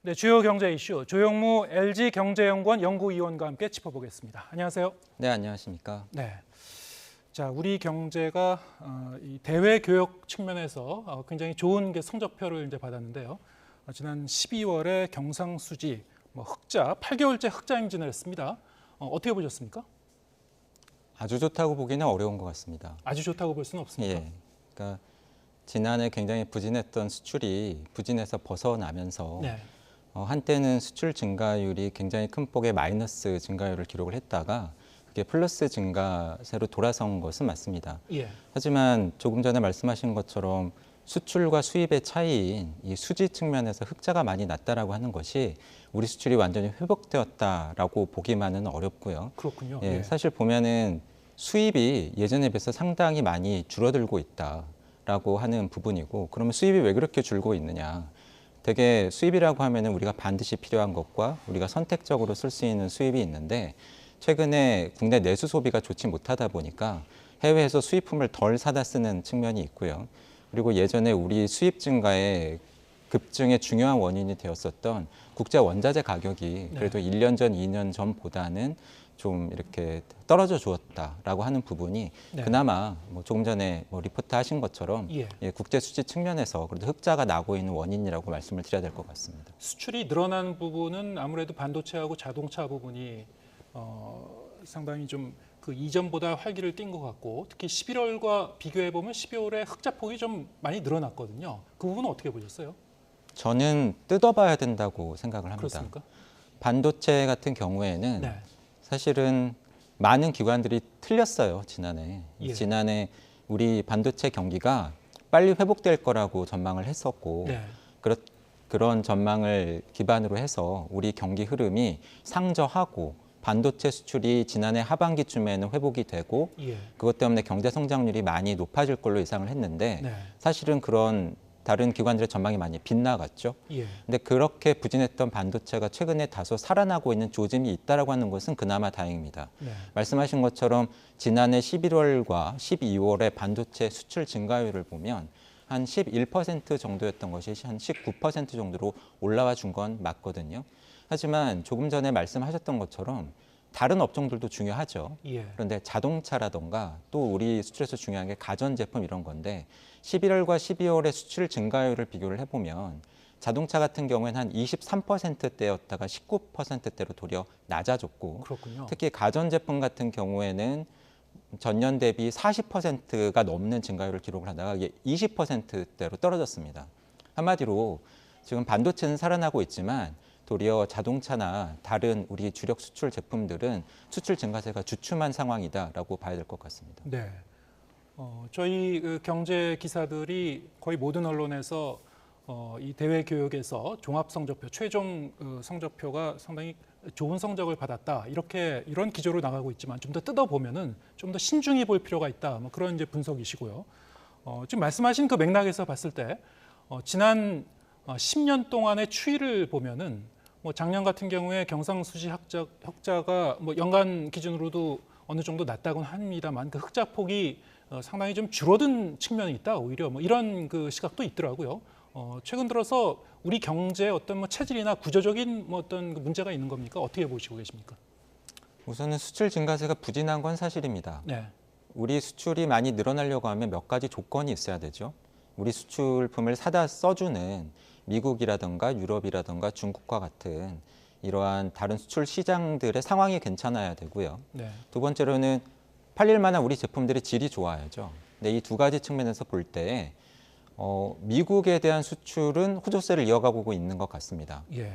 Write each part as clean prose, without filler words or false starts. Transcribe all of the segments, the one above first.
네, 주요 경제 이슈 조영무 LG경제연구원 연구위원과 함께 짚어보겠습니다. 안녕하세요. 네, 안녕하십니까. 네, 자 우리 경제가 이 대외 교역 측면에서 굉장히 좋은 게 성적표를 이제 받았는데요. 지난 12월에 경상수지 흑자 8개월째 흑자 행진을 했습니다. 어떻게 보셨습니까? 아주 좋다고 보기는 어려운 것 같습니다. 아주 좋다고 볼 수는 없습니까? 예, 그러니까 지난해 굉장히 부진했던 수출이 부진에서 벗어나면서 네. 한때는 수출 증가율이 굉장히 큰 폭의 마이너스 증가율을 기록을 했다가 그게 플러스 증가세로 돌아선 것은 맞습니다. 예. 하지만 조금 전에 말씀하신 것처럼 수출과 수입의 차이인 이 수지 측면에서 흑자가 많이 났다라고 하는 것이 우리 수출이 완전히 회복되었다라고 보기만은 어렵고요. 그렇군요. 예, 예. 사실 보면은 수입이 예전에 비해서 상당히 많이 줄어들고 있다라고 하는 부분이고, 그러면 수입이 왜 그렇게 줄고 있느냐? 되게 수입이라고 하면은 우리가 반드시 필요한 것과 우리가 선택적으로 쓸 수 있는 수입이 있는데, 최근에 국내 내수 소비가 좋지 못하다 보니까 해외에서 수입품을 덜 사다 쓰는 측면이 있고요. 그리고 예전에 우리 수입 증가의 급증의 중요한 원인이 되었었던 국제 원자재 가격이 그래도 1년 전, 2년 전보다는 좀 이렇게 떨어져 주었다라고 하는 부분이 그나마 조금 전에 리포트 하신 것처럼 예, 국제 수지 측면에서 그래도 흑자가 나고 있는 원인이라고 말씀을 드려야 될 것 같습니다. 수출이 늘어난 부분은 아무래도 반도체하고 자동차 부분이 상당히 좀 그 이전보다 활기를 띈 것 같고, 특히 11월과 비교해 보면 12월에 흑자폭이 좀 많이 늘어났거든요. 그 부분은 어떻게 보셨어요? 저는 뜯어봐야 된다고 생각을 합니다. 그렇습니까? 반도체 같은 경우에는 네. 사실은 많은 기관들이 틀렸어요, 지난해. 예. 지난해 우리 반도체 경기가 빨리 회복될 거라고 전망을 했었고, 네. 그런 전망을 기반으로 해서 우리 경기 흐름이 상저하고 반도체 수출이 지난해 하반기쯤에는 회복이 되고 예. 그것 때문에 경제 성장률이 많이 높아질 걸로 예상을 했는데 네. 사실은 그런 다른 기관들의 전망이 많이 빗나갔죠. 예. 근데 그렇게 부진했던 반도체가 최근에 다소 살아나고 있는 조짐이 있다라고 하는 것은 그나마 다행입니다. 네. 말씀하신 것처럼 지난해 11월과 12월의 반도체 수출 증가율을 보면 한 11% 정도였던 것이 한 19% 정도로 올라와 준 건 맞거든요. 하지만 조금 전에 말씀하셨던 것처럼 다른 업종들도 중요하죠. 예. 그런데 자동차라던가 또 우리 수출에서 중요한 게 가전제품 이런 건데 11월과 12월의 수출 증가율을 비교를 해보면 자동차 같은 경우에는 한 23%대였다가 19%대로 도리어 낮아졌고, 그렇군요. 특히 가전제품 같은 경우에는 전년 대비 40%가 넘는 증가율을 기록을 하다가 이게 20%대로 떨어졌습니다. 한마디로 지금 반도체는 살아나고 있지만 도리어 자동차나 다른 우리 주력 수출 제품들은 수출 증가세가 주춤한 상황이다라고 봐야 될 것 같습니다. 네. 저희 그 경제 기사들이 거의 모든 언론에서 이 대외 교역에서 종합 성적표, 최종 성적표가 상당히 좋은 성적을 받았다, 이런 기조로 나가고 있지만 좀 더 뜯어 보면은 좀 더 신중히 볼 필요가 있다, 그런 이제 분석이시고요. 지금 말씀하신 그 맥락에서 봤을 때 지난 10년 동안의 추이를 보면은 작년 같은 경우에 경상수지 흑자가 연간 기준으로도 어느 정도 낮다고는 합니다만 그 흑자폭이 상당히 좀 줄어든 측면이 있다, 오히려 이런 그 시각도 있더라고요. 최근 들어서 우리 경제에 어떤 체질이나 구조적인 어떤 그 문제가 있는 겁니까? 어떻게 보시고 계십니까? 우선은 수출 증가세가 부진한 건 사실입니다. 네. 우리 수출이 많이 늘어나려고 하면 몇 가지 조건이 있어야 되죠. 우리 수출품을 사다 써주는 미국이라든가 유럽이라든가 중국과 같은 이러한 다른 수출 시장들의 상황이 괜찮아야 되고요. 네. 두 번째로는 팔릴 만한 우리 제품들의 질이 좋아야죠. 근데 이 두 가지 측면에서 볼 때 미국에 대한 수출은 호조세를 이어가고 있는 것 같습니다. 예.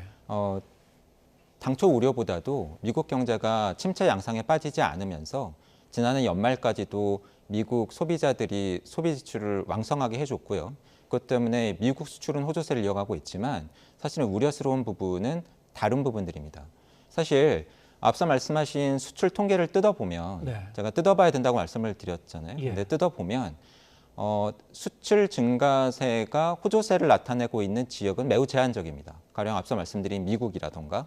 당초 우려보다도 미국 경제가 침체 양상에 빠지지 않으면서 지난해 연말까지도 미국 소비자들이 소비 지출을 왕성하게 해줬고요. 그것 때문에 미국 수출은 호조세를 이어가고 있지만 사실은 우려스러운 부분은 다른 부분들입니다. 사실 앞서 말씀하신 수출 통계를 뜯어보면 제가 뜯어봐야 된다고 말씀을 드렸잖아요. 근데 뜯어보면 수출 증가세가 호조세를 나타내고 있는 지역은 매우 제한적입니다. 가령 앞서 말씀드린 미국이라던가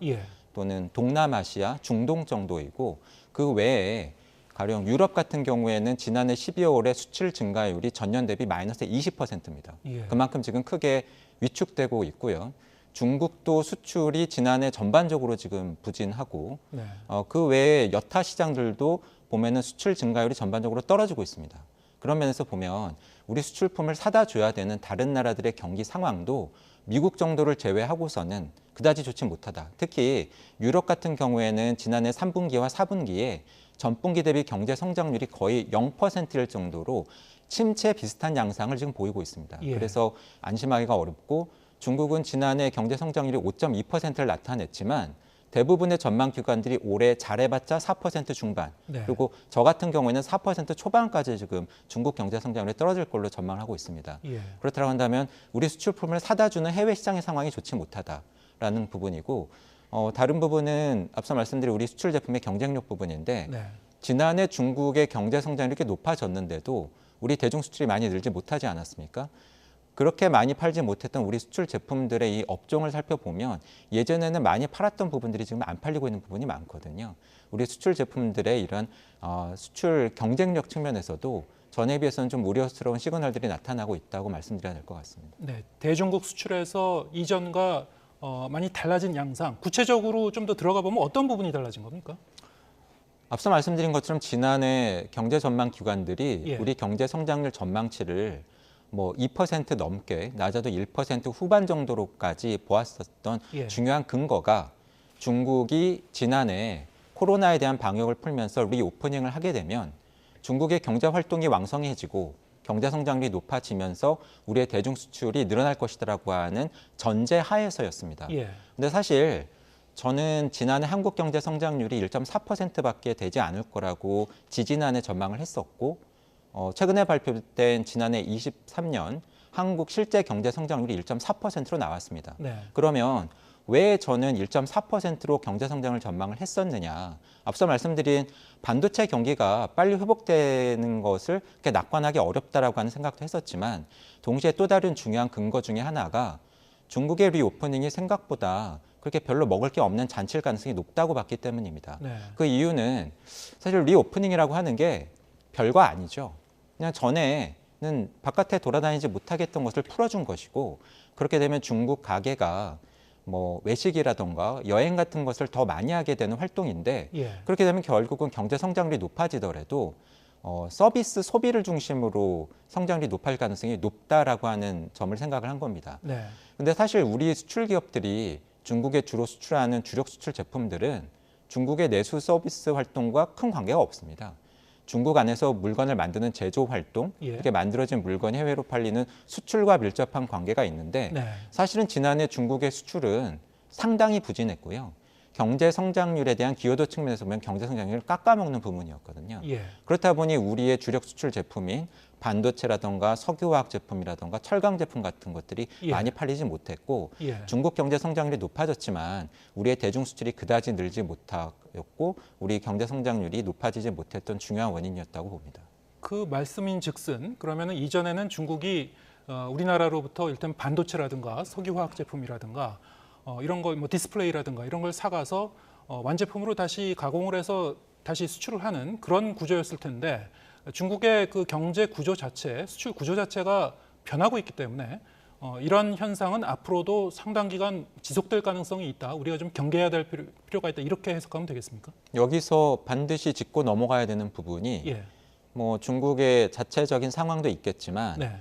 또는 동남아시아, 중동 정도이고, 그 외에 가령 유럽 같은 경우에는 지난해 12월에 수출 증가율이 전년 대비 마이너스 20%입니다. 그만큼 지금 크게 위축되고 있고요. 중국도 수출이 지난해 전반적으로 지금 부진하고 네. 그 외에 여타 시장들도 보면은 수출 증가율이 전반적으로 떨어지고 있습니다. 그런 면에서 보면 우리 수출품을 사다 줘야 되는 다른 나라들의 경기 상황도 미국 정도를 제외하고서는 그다지 좋지 못하다. 특히 유럽 같은 경우에는 지난해 3분기와 4분기에 전분기 대비 경제 성장률이 거의 0%일 정도로 침체 비슷한 양상을 지금 보이고 있습니다. 예. 그래서 안심하기가 어렵고 중국은 지난해 경제 성장률이 5.2%를 나타냈지만 대부분의 전망 기관들이 올해 잘해봤자 4% 중반 네. 그리고 저 같은 경우에는 4% 초반까지 지금 중국 경제 성장률이 떨어질 걸로 전망을 하고 있습니다. 예. 그렇다고 한다면 우리 수출품을 사다 주는 해외 시장의 상황이 좋지 못하다라는 부분이고 다른 부분은 앞서 말씀드린 우리 수출 제품의 경쟁력 부분인데 네. 지난해 중국의 경제 성장률이 이렇게 높아졌는데도 우리 대중 수출이 많이 늘지 못하지 않았습니까? 그렇게 많이 팔지 못했던 우리 수출 제품들의 이 업종을 살펴보면 예전에는 많이 팔았던 부분들이 지금 안 팔리고 있는 부분이 많거든요. 우리 수출 제품들의 이런 수출 경쟁력 측면에서도 전에 비해서는 좀 우려스러운 시그널들이 나타나고 있다고 말씀드려야 될 것 같습니다. 네. 대중국 수출에서 이전과 많이 달라진 양상, 구체적으로 좀 더 들어가 보면 어떤 부분이 달라진 겁니까? 앞서 말씀드린 것처럼 지난해 경제 전망 기관들이 예. 우리 경제 성장률 전망치를 뭐 2% 넘게 낮아도 1% 후반 정도로까지 보았었던 예. 중요한 근거가 중국이 지난해 코로나에 대한 방역을 풀면서 리오프닝을 하게 되면 중국의 경제 활동이 왕성해지고 경제 성장률이 높아지면서 우리의 대중 수출이 늘어날 것이라고 하는 전제 하에서였습니다. 예. 근데 사실 저는 지난해 한국 경제 성장률이 1.4%밖에 되지 않을 거라고 지지난해 전망을 했었고 최근에 발표된 지난해 23년 한국 실제 경제 성장률이 1.4%로 나왔습니다. 네. 그러면 왜 저는 1.4%로 경제 성장을 전망을 했었느냐? 앞서 말씀드린 반도체 경기가 빨리 회복되는 것을 그렇게 낙관하기 어렵다라고 하는 생각도 했었지만 동시에 또 다른 중요한 근거 중에 하나가 중국의 리오프닝이 생각보다 그렇게 별로 먹을 게 없는 잔치일 가능성이 높다고 봤기 때문입니다. 네. 그 이유는 사실 리오프닝이라고 하는 게 별거 아니죠. 그냥 전에는 바깥에 돌아다니지 못하겠던 것을 풀어준 것이고 그렇게 되면 중국 가게가 뭐 외식이라던가 여행 같은 것을 더 많이 하게 되는 활동인데 예. 그렇게 되면 결국은 경제 성장률이 높아지더라도 서비스 소비를 중심으로 성장률이 높아질 가능성이 높다라고 하는 점을 생각을 한 겁니다. 네. 근데 사실 우리 수출 기업들이 중국에 주로 수출하는 주력 수출 제품들은 중국의 내수 서비스 활동과 큰 관계가 없습니다. 중국 안에서 물건을 만드는 제조 활동, 예. 이렇게 만들어진 물건이 해외로 팔리는 수출과 밀접한 관계가 있는데 네. 사실은 지난해 중국의 수출은 상당히 부진했고요. 경제 성장률에 대한 기여도 측면에서 보면 경제 성장률을 깎아먹는 부분이었거든요. 예. 그렇다 보니 우리의 주력 수출 제품인 반도체라던가 석유화학 제품이라던가 철강 제품 같은 것들이 예. 많이 팔리지 못했고 예. 중국 경제 성장률이 높아졌지만 우리의 대중 수출이 그다지 늘지 못하였고 우리 경제 성장률이 높아지지 못했던 중요한 원인이었다고 봅니다. 그 말씀인즉슨 그러면은 이전에는 중국이 우리나라로부터 일단 반도체라든가 석유화학 제품이라든가 이런 거 뭐 디스플레이라든가 이런 걸 사가서 완제품으로 다시 가공을 해서 다시 수출을 하는 그런 구조였을 텐데 중국의 그 경제 구조 자체, 수출 구조 자체가 변하고 있기 때문에 이런 현상은 앞으로도 상당 기간 지속될 가능성이 있다. 우리가 좀 경계해야 될 필요가 있다. 이렇게 해석하면 되겠습니까? 여기서 반드시 짚고 넘어가야 되는 부분이 예. 뭐 중국의 자체적인 상황도 있겠지만 네.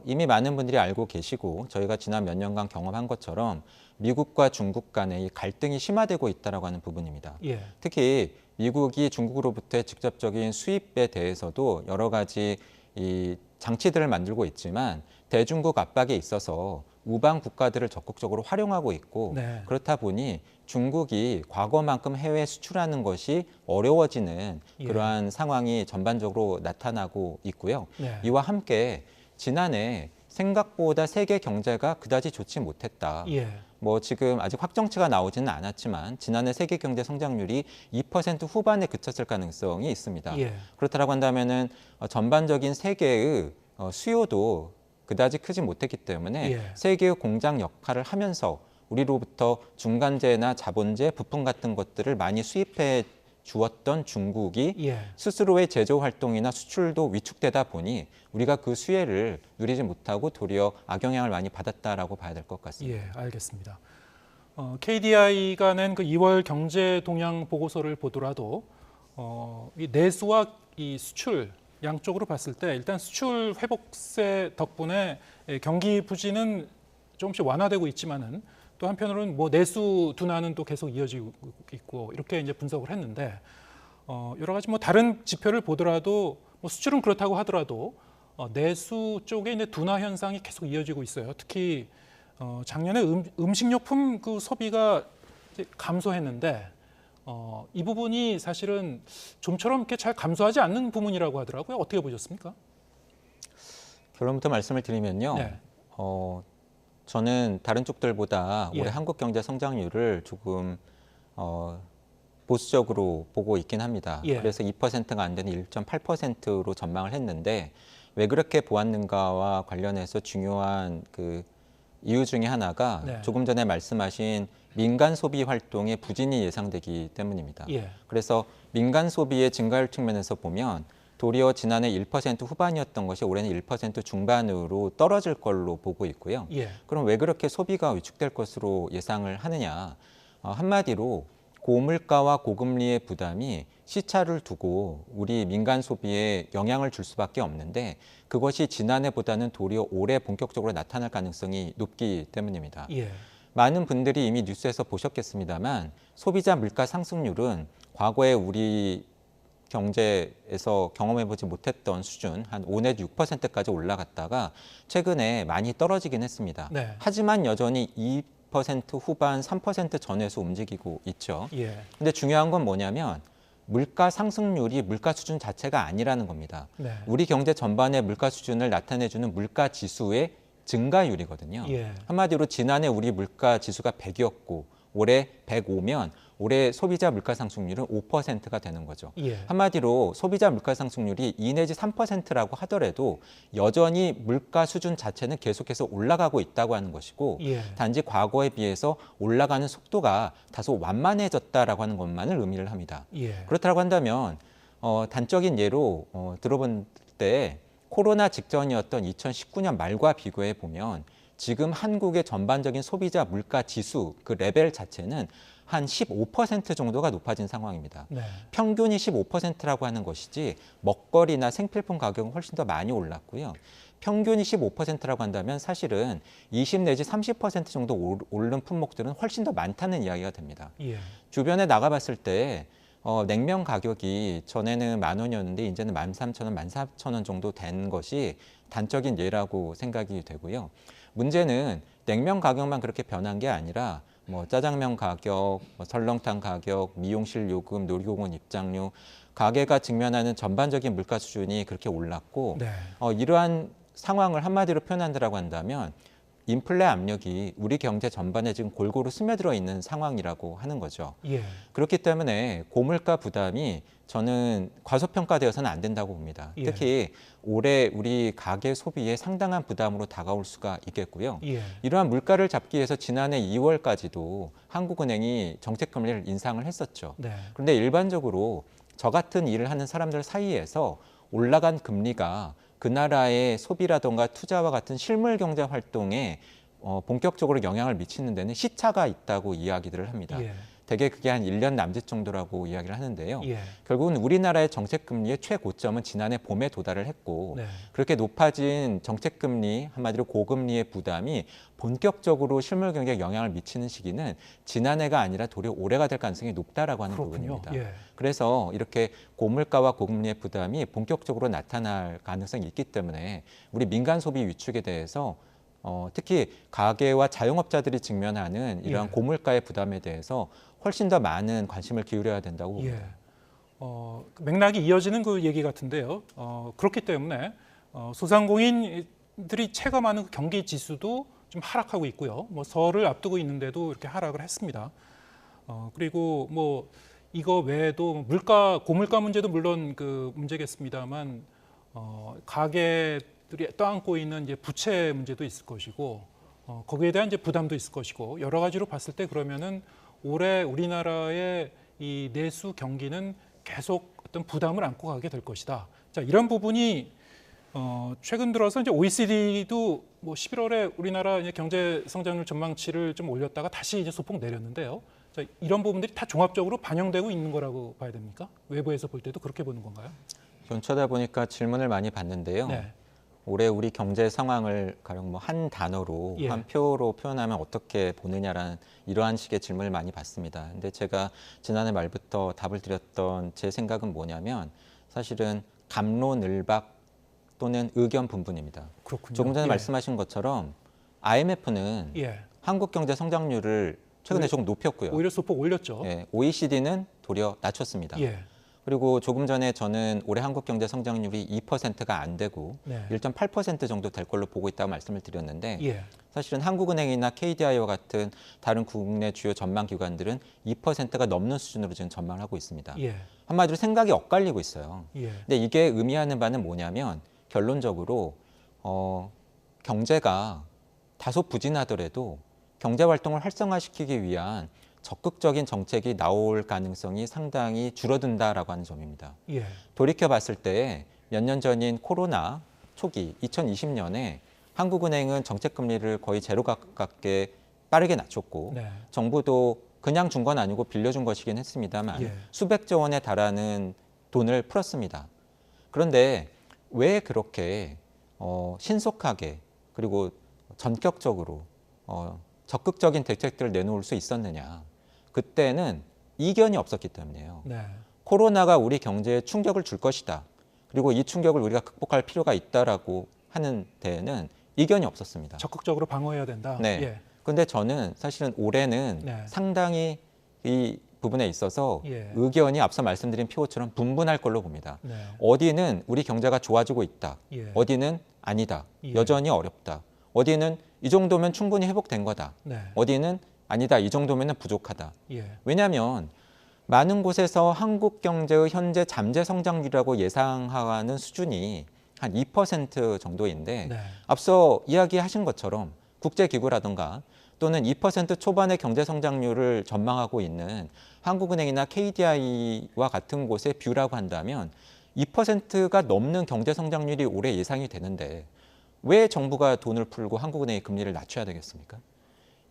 이미 많은 분들이 알고 계시고 저희가 지난 몇 년간 경험한 것처럼 미국과 중국 간의 이 갈등이 심화되고 있다라고 하는 부분입니다. 예. 특히 미국이 중국으로부터의 직접적인 수입에 대해서도 여러 가지 이 장치들을 만들고 있지만 대중국 압박에 있어서 우방 국가들을 적극적으로 활용하고 있고 네. 그렇다 보니 중국이 과거만큼 해외 수출하는 것이 어려워지는 예. 그러한 상황이 전반적으로 나타나고 있고요. 네. 이와 함께 지난해 생각보다 세계 경제가 그다지 좋지 못했다. 예. 뭐 지금 아직 확정치가 나오지는 않았지만 지난해 세계 경제 성장률이 2% 후반에 그쳤을 가능성이 있습니다. 예. 그렇다라고 한다면은 전반적인 세계의 수요도 그다지 크지 못했기 때문에 예. 세계의 공장 역할을 하면서 우리로부터 중간재나 자본재, 부품 같은 것들을 많이 수입해 주었던 중국이 예. 스스로의 제조 활동이나 수출도 위축되다 보니 우리가 그 수혜를 누리지 못하고 도리어 악영향을 많이 받았다라고 봐야 될 것 같습니다. 예, 알겠습니다. KDI가 낸 그 2월 경제 동향 보고서를 보더라도 이 내수와 이 수출 양쪽으로 봤을 때 일단 수출 회복세 덕분에 경기 부진은 조금씩 완화되고 있지만은 또 한편으로는 뭐 내수 둔화는 또 계속 이어지고 있고 이렇게 이제 분석을 했는데 여러 가지 뭐 다른 지표를 보더라도 뭐 수출은 그렇다고 하더라도 내수 쪽에 이제 둔화 현상이 계속 이어지고 있어요. 특히 작년에 음식료품 그 소비가 이제 감소했는데 이 부분이 사실은 좀처럼 이렇게 잘 감소하지 않는 부분이라고 하더라고요. 어떻게 보셨습니까? 결론부터 말씀을 드리면요. 네. 저는 다른 쪽들보다 예. 올해 한국 경제 성장률을 조금 보수적으로 보고 있긴 합니다. 예. 그래서 2%가 안 되는 1.8%로 전망을 했는데 왜 그렇게 보았는가와 관련해서 중요한 그 이유 중에 하나가 네. 조금 전에 말씀하신 민간 소비 활동의 부진이 예상되기 때문입니다. 예. 그래서 민간 소비의 증가율 측면에서 보면 도리어 지난해 1% 후반이었던 것이 올해는 1% 중반으로 떨어질 걸로 보고 있고요. 예. 그럼 왜 그렇게 소비가 위축될 것으로 예상을 하느냐? 한마디로 고물가와 고금리의 부담이 시차를 두고 우리 민간 소비에 영향을 줄 수밖에 없는데 그것이 지난해보다는 도리어 올해 본격적으로 나타날 가능성이 높기 때문입니다. 예. 많은 분들이 이미 뉴스에서 보셨겠습니다만 소비자 물가 상승률은 과거에 우리 경제에서 경험해보지 못했던 수준 한 5 내지 6%까지 올라갔다가 최근에 많이 떨어지긴 했습니다. 네. 하지만 여전히 2% 후반 3% 전에서 움직이고 있죠. 예. 근데 중요한 건 뭐냐면 물가 상승률이 물가 수준 자체가 아니라는 겁니다. 네. 우리 경제 전반의 물가 수준을 나타내주는 물가 지수의 증가율이거든요. 예. 한마디로 지난해 우리 물가 지수가 100이었고 올해 105면 올해 소비자 물가 상승률은 5%가 되는 거죠. 예. 한마디로 소비자 물가 상승률이 2 내지 3%라고 하더라도 여전히 물가 수준 자체는 계속해서 올라가고 있다고 하는 것이고 예. 단지 과거에 비해서 올라가는 속도가 다소 완만해졌다라고 하는 것만을 의미를 합니다. 예. 그렇다고 한다면 단적인 예로 들어본 때 코로나 직전이었던 2019년 말과 비교해 보면 지금 한국의 전반적인 소비자 물가 지수 그 레벨 자체는 한 15% 정도가 높아진 상황입니다. 네. 평균이 15%라고 하는 것이지 먹거리나 생필품 가격은 훨씬 더 많이 올랐고요. 평균이 15%라고 한다면 사실은 20 내지 30% 정도 오른 품목들은 훨씬 더 많다는 이야기가 됩니다. 예. 주변에 나가봤을 때 냉면 가격이 전에는 10,000원이었는데 이제는 13,000원, 14,000원 정도 된 것이 단적인 예라고 생각이 되고요. 문제는 냉면 가격만 그렇게 변한 게 아니라 뭐 짜장면 가격, 설렁탕 가격, 미용실 요금, 놀이공원 입장료, 가게가 직면하는 전반적인 물가 수준이 그렇게 올랐고 네. 이러한 상황을 한마디로 표현한다고 한다면 인플레 압력이 우리 경제 전반에 지금 골고루 스며들어 있는 상황이라고 하는 거죠. 예. 그렇기 때문에 고물가 부담이 저는 과소평가되어서는 안 된다고 봅니다. 예. 특히 올해 우리 가계 소비에 상당한 부담으로 다가올 수가 있겠고요. 예. 이러한 물가를 잡기 위해서 지난해 2월까지도 한국은행이 정책금리를 인상을 했었죠. 네. 그런데 일반적으로 저 같은 일을 하는 사람들 사이에서 올라간 금리가 그 나라의 소비라든가 투자와 같은 실물 경제 활동에 본격적으로 영향을 미치는 데는 시차가 있다고 이야기들을 합니다. 예. 대개 그게 한 1년 남짓 정도라고 이야기를 하는데요. 예. 결국은 우리나라의 정책금리의 최고점은 지난해 봄에 도달을 했고 네. 그렇게 높아진 정책금리, 한마디로 고금리의 부담이 본격적으로 실물 경제에 영향을 미치는 시기는 지난해가 아니라 도리어 올해가 될 가능성이 높다라고 하는 그렇군요. 부분입니다. 예. 그래서 이렇게 고물가와 고금리의 부담이 본격적으로 나타날 가능성이 있기 때문에 우리 민간 소비 위축에 대해서 특히 가계와 자영업자들이 직면하는 이러한 예. 고물가의 부담에 대해서 훨씬 더 많은 관심을 기울여야 된다고 봅니다. 예. 맥락이 이어지는 그 얘기 같은데요. 그렇기 때문에 소상공인들이 체감하는 그 경기 지수도 좀 하락하고 있고요. 뭐 설을 앞두고 있는데도 이렇게 하락을 했습니다. 그리고 뭐 이거 외에도 고물가 문제도 물론 그 문제겠습니다만 가게들이 떠안고 있는 이제 부채 문제도 있을 것이고 거기에 대한 이제 부담도 있을 것이고 여러 가지로 봤을 때 그러면은 올해 우리나라의 이 내수 경기는 계속 어떤 부담을 안고 가게 될 것이다. 자, 이런 부분이 최근 들어서 이제 OECD도 뭐 11월에 우리나라 이제 경제 성장률 전망치를 좀 올렸다가 다시 이제 소폭 내렸는데요. 자, 이런 부분들이 다 종합적으로 반영되고 있는 거라고 봐야 됩니까? 외부에서 볼 때도 그렇게 보는 건가요? 전 쳐다보니까 질문을 많이 받는데요. 네. 올해 우리 경제 상황을 가령 뭐 한 단어로, 예. 한 표로 표현하면 어떻게 보느냐라는 이러한 식의 질문을 많이 받습니다. 근데 제가 지난해 말부터 답을 드렸던 제 생각은 뭐냐면 사실은 갑론을박 또는 의견 분분입니다. 그렇군요. 조금 전에 예. 말씀하신 것처럼 IMF는 예. 한국 경제 성장률을 최근에 조금 높였고요. 오히려 소폭 올렸죠. 예, OECD는 도리어 낮췄습니다. 예. 그리고 조금 전에 저는 올해 한국 경제 성장률이 2%가 안 되고 네. 1.8% 정도 될 걸로 보고 있다고 말씀을 드렸는데 예. 사실은 한국은행이나 KDI와 같은 다른 국내 주요 전망 기관들은 2%가 넘는 수준으로 지금 전망을 하고 있습니다. 예. 한마디로 생각이 엇갈리고 있어요. 예. 근데 이게 의미하는 바는 뭐냐면 결론적으로 경제가 다소 부진하더라도 경제 활동을 활성화시키기 위한 적극적인 정책이 나올 가능성이 상당히 줄어든다라고 하는 점입니다. 예. 돌이켜 봤을 때 몇 년 전인 코로나 초기 2020년에 한국은행은 정책 금리를 거의 제로 가깝게 빠르게 낮췄고 네. 정부도 그냥 준 건 아니고 빌려준 것이긴 했습니다만 예. 수백조 원에 달하는 돈을 풀었습니다. 그런데 왜 그렇게 신속하게 그리고 전격적으로 적극적인 대책들을 내놓을 수 있었느냐? 그때는 이견이 없었기 때문이에요. 네. 코로나가 우리 경제에 충격을 줄 것이다. 그리고 이 충격을 우리가 극복할 필요가 있다라고 하는 데에는 이견이 없었습니다. 적극적으로 방어해야 된다. 네. 예. 근데 저는 사실은 올해는 네. 상당히 이 부분에 있어서 예. 의견이 앞서 말씀드린 표처럼 분분할 걸로 봅니다. 네. 어디는 우리 경제가 좋아지고 있다. 예. 어디는 아니다. 예. 여전히 어렵다. 어디는 이 정도면 충분히 회복된 거다. 네. 어디는 아니다. 이 정도면 부족하다. 예. 왜냐하면 많은 곳에서 한국 경제의 현재 잠재 성장률이라고 예상하는 수준이 한 2% 정도인데 네. 앞서 이야기하신 것처럼 국제기구라든가 또는 2% 초반의 경제 성장률을 전망하고 있는 한국은행이나 KDI와 같은 곳의 뷰라고 한다면 2%가 넘는 경제 성장률이 올해 예상이 되는데 왜 정부가 돈을 풀고 한국은행이 금리를 낮춰야 되겠습니까?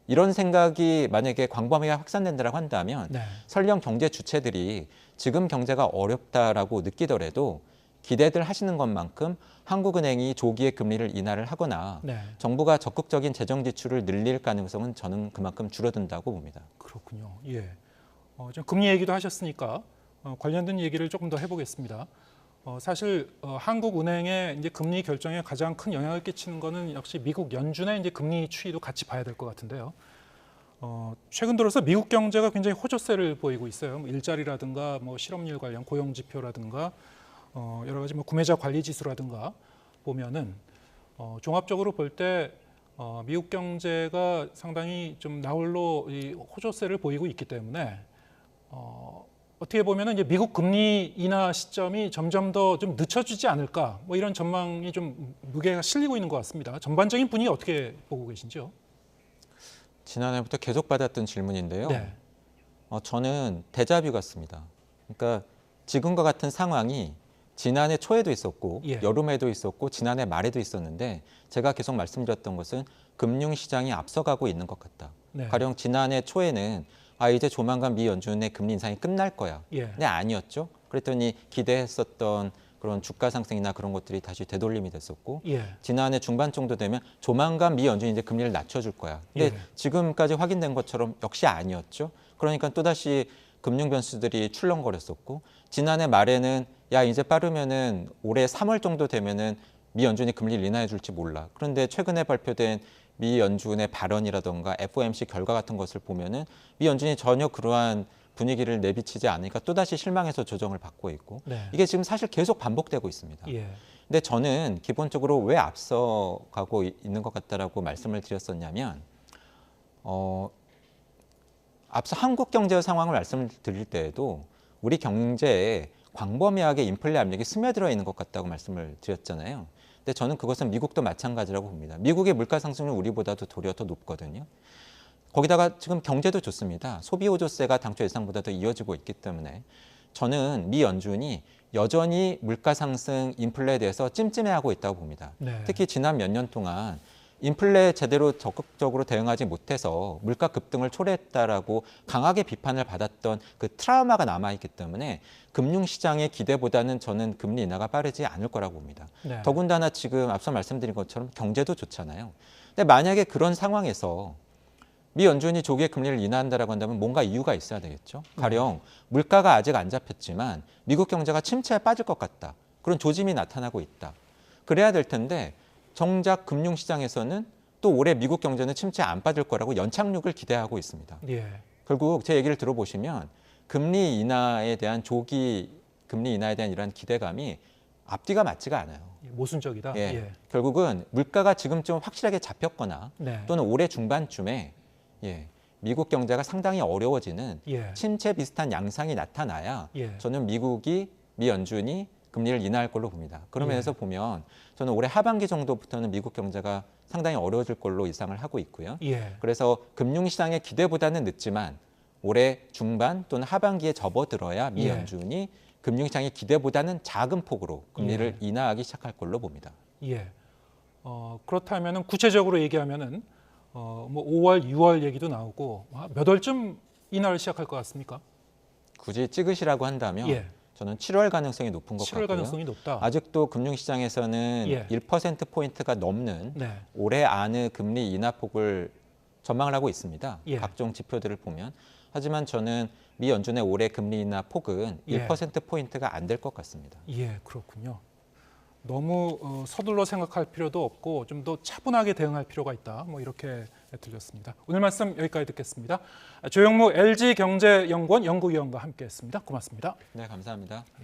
이런 생각이 만약에 광범위하게 확산된다고 한다면 네. 설령 경제 주체들이 지금 경제가 어렵다라고 느끼더라도 기대들 하시는 것만큼 한국은행이 조기에 금리를 인하를 하거나 네. 정부가 적극적인 재정 지출을 늘릴 가능성은 저는 그만큼 줄어든다고 봅니다. 그렇군요. 예. 좀 금리 얘기도 하셨으니까 관련된 얘기를 조금 더 해보겠습니다. 사실 한국은행의 이제 금리 결정에 가장 큰 영향을 끼치는 것은 역시 미국 연준의 이제 금리 추이도 같이 봐야 될 것 같은데요. 최근 들어서 미국 경제가 굉장히 호조세를 보이고 있어요. 뭐 일자리라든가 뭐 실업률 관련 고용 지표라든가 여러 가지 뭐 구매자 관리 지수라든가 보면은 종합적으로 볼 때 미국 경제가 상당히 좀 나홀로 이 호조세를 보이고 있기 때문에 어떻게 보면은 이제 미국 금리 인하 시점이 점점 더 좀 늦춰지지 않을까 뭐 이런 전망이 좀 무게가 실리고 있는 것 같습니다. 전반적인 분위기 어떻게 보고 계신지요? 지난해부터 계속 받았던 질문인데요. 네. 저는 데자뷰 같습니다. 그러니까 지금과 같은 상황이 지난해 초에도 있었고 예. 여름에도 있었고 지난해 말에도 있었는데 제가 계속 말씀드렸던 것은 금융시장이 앞서가고 있는 것 같다. 네. 가령 지난해 초에는 이제 조만간 미 연준의 금리 인상이 끝날 거야. 예. 근데 아니었죠. 그랬더니 기대했었던 그런 주가 상승이나 그런 것들이 다시 되돌림이 됐었고 예. 지난해 중반 정도 되면 조만간 미 연준이 이제 금리를 낮춰줄 거야. 근데 예. 지금까지 확인된 것처럼 역시 아니었죠. 그러니까 또다시 금융 변수들이 출렁거렸었고 지난해 말에는 야 이제 빠르면은 올해 3월 정도 되면은 미 연준이 금리를 인하해 줄지 몰라. 그런데 최근에 발표된 미 연준의 발언이라던가 FOMC 결과 같은 것을 보면은 미 연준이 전혀 그러한 분위기를 내비치지 않으니까 또다시 실망해서 조정을 받고 있고 네. 이게 지금 사실 계속 반복되고 있습니다. 예. 근데 저는 기본적으로 왜 앞서가고 있는 것 같다라고 말씀을 드렸었냐면 앞서 한국 경제 상황을 말씀을 드릴 때에도 우리 경제에 광범위하게 인플레 압력이 스며들어 있는 것 같다고 말씀을 드렸잖아요. 근데 저는 그것은 미국도 마찬가지라고 봅니다. 미국의 물가 상승률 우리보다도 도리어 더 높거든요. 거기다가 지금 경제도 좋습니다. 소비 호조세가 당초 예상보다 더 이어지고 있기 때문에 저는 미 연준이 여전히 물가 상승, 인플레에 대해서 찜찜해하고 있다고 봅니다. 네. 특히 지난 몇 년 동안 인플레에 제대로 적극적으로 대응하지 못해서 물가 급등을 초래했다라고 강하게 비판을 받았던 그 트라우마가 남아있기 때문에 금융시장의 기대보다는 저는 금리 인하가 빠르지 않을 거라고 봅니다. 네. 더군다나 지금 앞서 말씀드린 것처럼 경제도 좋잖아요. 근데 만약에 그런 상황에서 미 연준이 조기에 금리를 인하한다라고 한다면 뭔가 이유가 있어야 되겠죠. 가령 물가가 아직 안 잡혔지만 미국 경제가 침체에 빠질 것 같다. 그런 조짐이 나타나고 있다. 그래야 될 텐데 정작 금융시장에서는 또 올해 미국 경제는 침체에 안 빠질 거라고 연착륙을 기대하고 있습니다. 예. 결국 제 얘기를 들어보시면 금리 인하에 대한 조기 금리 인하에 대한 이런 기대감이 앞뒤가 맞지가 않아요. 모순적이다. 예. 예. 결국은 물가가 지금쯤 확실하게 잡혔거나 네. 또는 올해 중반쯤에 미국 경제가 상당히 어려워지는 예. 침체 비슷한 양상이 나타나야 예. 저는 미 연준이 금리를 인하할 걸로 봅니다. 그런 예. 면에서 보면 저는 올해 하반기 정도부터는 미국 경제가 상당히 어려워질 걸로 예상을 하고 있고요. 예. 그래서 금융시장의 기대보다는 늦지만 올해 중반 또는 하반기에 접어들어야 미 예. 연준이 금융시장의 기대보다는 작은 폭으로 금리를 예. 인하하기 시작할 걸로 봅니다. 예. 그렇다면은 구체적으로 얘기하면은 뭐 5월, 6월 얘기도 나오고 몇 월쯤 인하를 시작할 것 같습니까? 굳이 찍으시라고 한다면 예. 저는 7월 가능성이 높은 것 7월 같고요. 가능성이 높다. 아직도 금융시장에서는 예. 1%포인트가 넘는 네. 올해 안의 금리 인하폭을 전망을 하고 있습니다. 예. 각종 지표들을 보면. 하지만 저는 미 연준의 올해 금리 인하 폭은 예. 1%포인트가 안 될 것 같습니다. 예, 그렇군요. 너무 서둘러 생각할 필요도 없고 좀 더 차분하게 대응할 필요가 있다. 뭐 이렇게 들렸습니다. 오늘 말씀 여기까지 듣겠습니다. 조영무 LG경제연구원 연구위원과 함께했습니다. 고맙습니다. 네, 감사합니다.